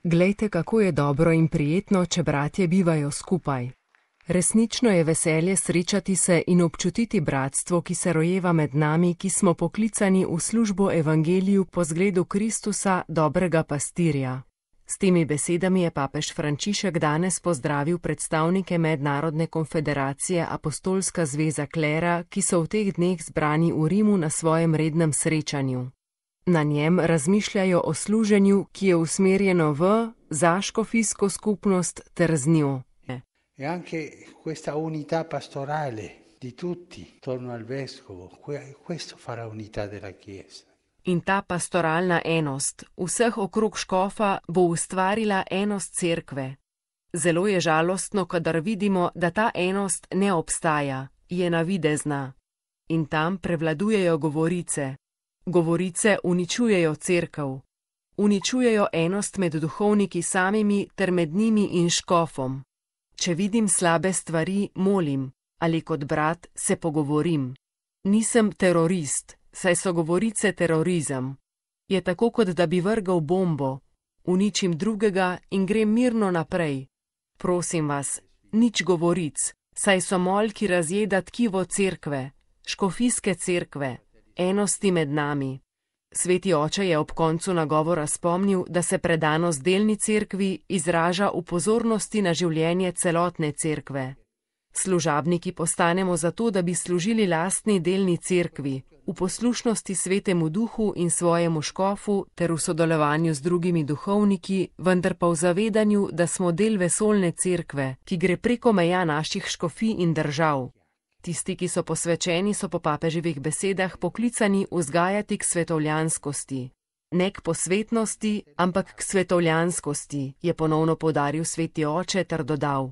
Glejte, kako je dobro in prijetno, če bratje bivajo skupaj. Resnično je veselje srečati se in občutiti bratstvo, ki se rojeva med nami, ki smo poklicani v službo evangeliju po zgledu Kristusa, dobrega pastirja. S temi besedami je papež Frančišek danes pozdravil predstavnike Mednarodne konfederacije Apostolska zveza klera, ki so v teh dneh zbrani v Rimu na svojem rednem srečanju. Na njem razmišljajo o služenju, ki je usmerjeno za škofijsko skupnost ter z njo. E anche questa unità pastorale di tutti attorno al vescovo, questo farà unità della Chiesa. In ta pastoralna enost vseh okrog škofa bo ustvarila enost cerkve. Zelo je žalostno, kadar vidimo, da ta enost ne obstaja, je navidezna. In tam prevladujejo govorice. Govorice uničujejo cerkev. Uničujejo enost med duhovniki samimi ter med njimi in škofom. Če vidim slabe stvari, molim, ali kot brat se pogovorim. Nisem terorist, saj so govorice terorizem. Je tako, kot da bi vrgel bombo, uničim drugega in grem mirno naprej. Prosim vas, nič govoric, saj so mol, ki razjeda tkivo cerkve, škofijske cerkve, enosti med nami. Sveti oče je ob koncu nagovora spomnil, da se predanost delni cerkvi izraža v pozornosti na življenje celotne cerkve. Služabniki postanemo zato, da bi služili lastni delni cerkvi, v poslušnosti Svetemu Duhu in svojemu škofu ter v sodelovanju z drugimi duhovniki, vendar pa v zavedanju, da smo del vesoljne cerkve, ki gre preko meja naših škofij in držav. Tisti, ki so posvečeni, so po papeževih besedah poklicani vzgajati k svetovljanskosti. Ne k posvetnosti, ampak k svetovljanskosti, je ponovno poudaril sveti oče ter dodal.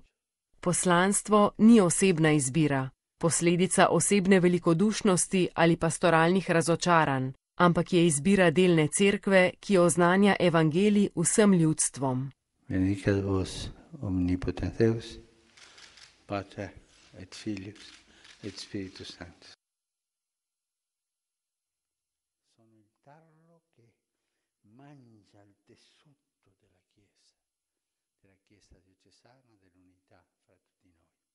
Poslanstvo ni osebna izbira, posledica osebne velikodušnosti ali pastoralnih razočaranj, ampak je izbira delne cerkve, ki oznanja evangelij vsem ljudstvom. Benedicat vos omnipotens Deus, Pater et Filius et Spiritus Sanctus. Sono il tarlo che mangia il tessuto della Chiesa diocesana, dell'unità fra tutti noi.